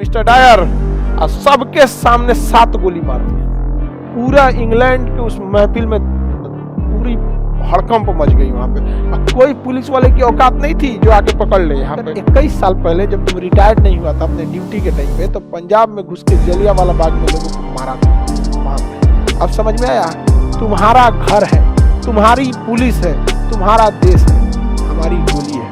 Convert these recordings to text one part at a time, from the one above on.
Mister Dyer और सबके सामने 7 गोली मार दी। पूरा इंग्लैंड के उस महफिल में पूरी हड़कंप मच गई वहां पे। अब कोई पुलिस वाले की औकात नहीं थी जो आके पकड़ ले। यहाँ पे 21 साल पहले जब तुम रिटायर्ड नहीं हुआ था अपने ड्यूटी के टाइम पे, तो पंजाब में घुस के जलियांवाला बाग में लोगों को मारा था वहां पे। अब समझ में आया? तुम्हारा घर है, तुम्हारी पुलिस है, तुम्हारा देश है, हमारी गोली है।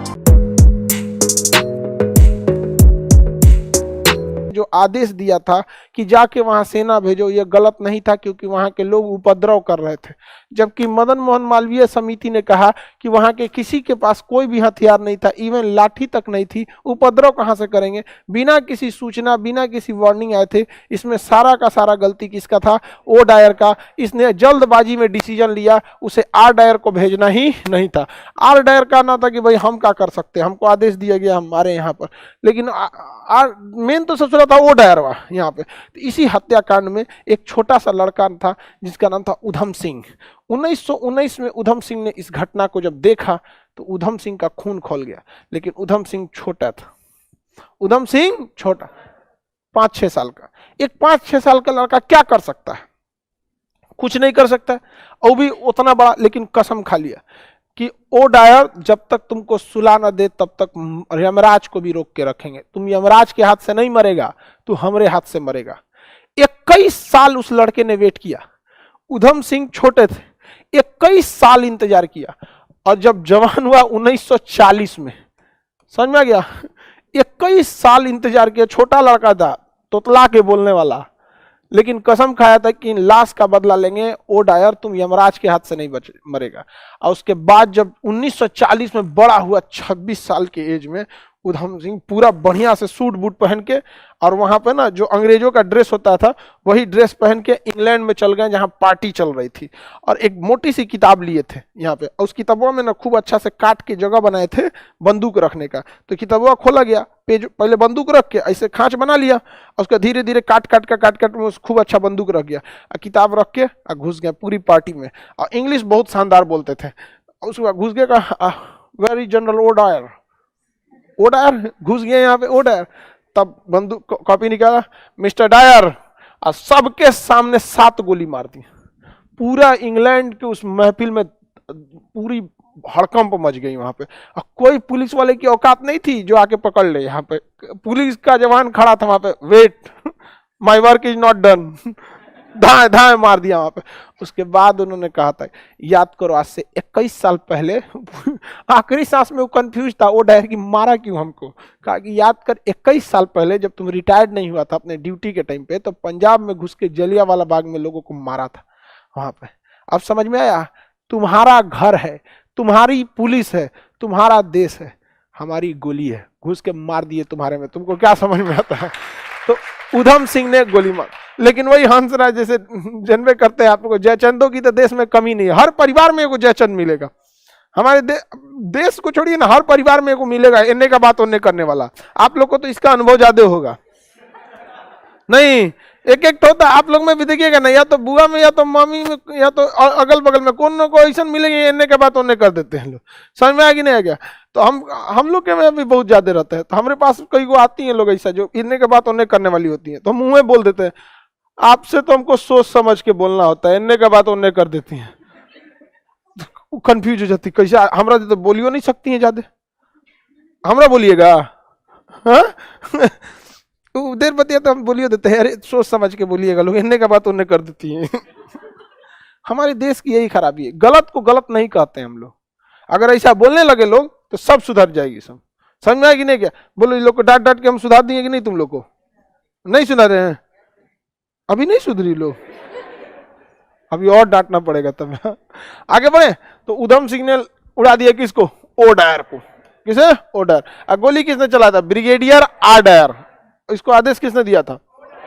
जो आदेश दिया था कि जाके वहां सेना भेजो, ये गलत नहीं था क्योंकि वहां के लोग उपद्रव कर रहे थे। जबकि मदन मोहन मालवीय समिति ने कहा कि वहां के किसी के पास कोई भी हथियार नहीं था, इवन लाठी तक नहीं थी, उपद्रव कहां से करेंगे? बिना किसी सूचना, बिना किसी वार्निंग आए थे। इसमें सारा का सारा गलती किसका था? ओ डायर का। इसने जल्दबाजी में डिसीजन लिया, उसे आर डायर को भेजना ही नहीं था। आर डायर का ना था कि भाई हम क्या कर सकते हैं, हमको आदेश दिया गया हमारे यहाँ पर, लेकिन मेन तो सबसे था ओ डायर यहाँ पे। तो इसी हत्याकांड में एक छोटा सा लड़का था जिसका नाम था उधम सिंह। 1919 में उधम सिंह ने इस घटना को जब देखा तो उधम सिंह का खून खौल गया। लेकिन उधम सिंह छोटा था, उधम सिंह छोटा, 5-6 साल का। एक 5-6 साल का लड़का क्या कर सकता है? कुछ नहीं कर सकता, और भी उतना बड़ा। लेकिन कसम खा लिया कि ओ डायर जब तक तुमको सुला न दे तब तक यमराज को भी रोक के रखेंगे। तुम यमराज के हाथ से नहीं मरेगा, तू हमरे हाथ से मरेगा। 21 साल उस लड़के ने वेट किया। उधम सिंह छोटे थे, 21 साल इंतजार किया, और जब जवान हुआ 1940 में, समझ में आ गया? 21 साल इंतजार किया। छोटा लड़का था, तोतला के बोलने वाला, लेकिन कसम खाया था कि लाश का बदला लेंगे। ओ डायर तुम यमराज के हाथ से नहीं मरेगा। और उसके बाद जब 1940 में बड़ा हुआ, 26 साल के एज में, उधम सिंह पूरा बढ़िया से सूट बूट पहन के, और वहां पे ना जो अंग्रेजों का ड्रेस होता था वही ड्रेस पहन के इंग्लैंड में चल गए जहां पार्टी चल रही थी। और एक मोटी सी किताब लिए थे यहाँ पे, उस किताबों में ना खूब अच्छा से काट के जगह बनाए थे बंदूक रखने का। तो किताबों खोला गया, पेज पहले बंदूक रख के ऐसे खांच बना लिया, और उसका धीरे धीरे काट काट में खूब अच्छा बंदूक रख गया, किताब रख के घुस गया पूरी पार्टी में। और इंग्लिश बहुत शानदार बोलते थे। उसके बाद घुस गया, कहा very general O Dyer, O Dyer घुस गए यहाँ पे ओ डायर। तब बंदूक कॉपी निकाला, मिस्टर डायर, और सबके सामने 7 गोली मार दी। पूरा इंग्लैंड के उस महफिल में पूरी हड़कंप मच गई वहां पे। और कोई पुलिस वाले की औकात नहीं थी जो आके पकड़ ले। यहाँ पे पुलिस का जवान खड़ा था वहां पे, wait my work is not done, धाए धाए मार दिया वहां पे। उसके बाद उन्होंने कहा था, याद करो आज से 21 साल पहले, आखिरी सांस में वो कंफ्यूज था वो डायर की मारा क्यों हमको। कहा कि याद कर 21 साल पहले जब तुम रिटायर्ड नहीं हुआ था अपने ड्यूटी के टाइम पे, तो पंजाब में घुस के जलियांवाला बाग में लोगों को मारा था वहां पे। अब समझ में आया? तुम्हारा घर है, तुम्हारी पुलिस है, तुम्हारा देश है, हमारी गोली है, घुस के मार दिए तुम्हारे में। तुमको क्या समझ में आता है? तो उधम सिंह ने गोली मार। लेकिन वही हंसराज जैसे जनवे करते हैं आप लोग, जयचंदों की तो देश में कमी नहीं है। हर परिवार में एगो जयचंद मिलेगा। हमारे देश को छोड़िए ना, हर परिवार में एगो मिलेगा इन्ने का बात उन्ने करने वाला। आप लोग को तो इसका अनुभव ज्यादा होगा। नहीं, एक एक तो होता है आप लोग में भी देखिएगा ना, या तो बुआ में, या तो मम्मी में, या तो अगल बगल में कोई ना कोई ऐसा मिलेंगे, इन्ने के बात उन्ने कर देते हैं लोग। समझ में आ कि नहीं आ गया? तो हम लोग के में भी बहुत ज्यादा रहता है। तो हमारे पास कई को आती हैं लोग ऐसा जो इन्ने के बात उन्ने करने वाली होती है, तो हम मुंह में बोल देते हैं। आपसे तो हमको सोच समझ के बोलना होता है, इन्ने का बात उन्ने कर देती हैं, कंफ्यूज हो जाती। कैसे हमरा तो बोलियो नहीं सकती हैं ज्यादा, हमरा बोलिएगा हाँ देर बतिया तो हम बोलियो देते हैं, अरे सोच समझ के बोलिएगा, लोग इन्ने का बात उन्ने कर देती हैं। हमारे देश की यही खराबी है, गलत को गलत नहीं कहते हम लोग। अगर ऐसा बोलने लगे लोग तो सब सुधर जाएगी। सब समझ में आएगी नहीं क्या? बोलो इन लोग को डांट डांट के हम सुधार दिए कि नहीं? तुम लोग को नहीं सुधारे हैं, अभी नहीं सुधरी लोग, अभी और डांटना पड़ेगा तब। आगे बढ़े तो उधम सिंह ने उड़ा दिया किसको? ओ डायर को। किसे? O'Dwyer. गोली किसने चला था? Brigadier R Dyer. इसको आदेश किसने दिया था?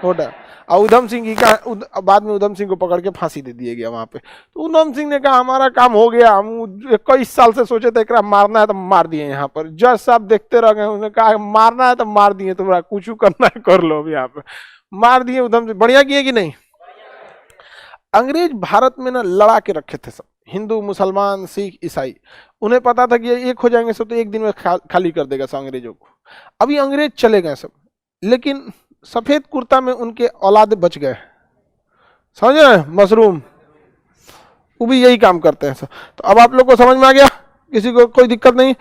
O'Dwyer. और उधम सिंह की का बाद में उधम सिंह को पकड़ के फांसी दे दिया गया वहां पे। तो उधम सिंह ने कहा हमारा काम हो गया, हम 21 साल से सोचे थे एकरा मारना है तो मार दिए। यहाँ पर जज साहब देखते रह गए, उन्होंने कहा मारना है तो मार दिए, तुम्हारा कुछ करना है कर लो। अभी यहाँ पे मार दिए उधम सिंह। बढ़िया किए कि नहीं? अंग्रेज भारत में ना लड़ा के रखे थे सब, हिंदू मुसलमान सिख ईसाई। उन्हें पता था कि एक हो जाएंगे सब तो एक दिन में खाली कर देगा सब अंग्रेजों को। अभी अंग्रेज चले गए सब, लेकिन सफेद कुर्ता में उनके औलाद बच गए, समझ रहे हैं, मशरूम, वो भी यही काम करते हैं। तो अब आप लोग को समझ में आ गया, किसी को कोई दिक्कत नहीं।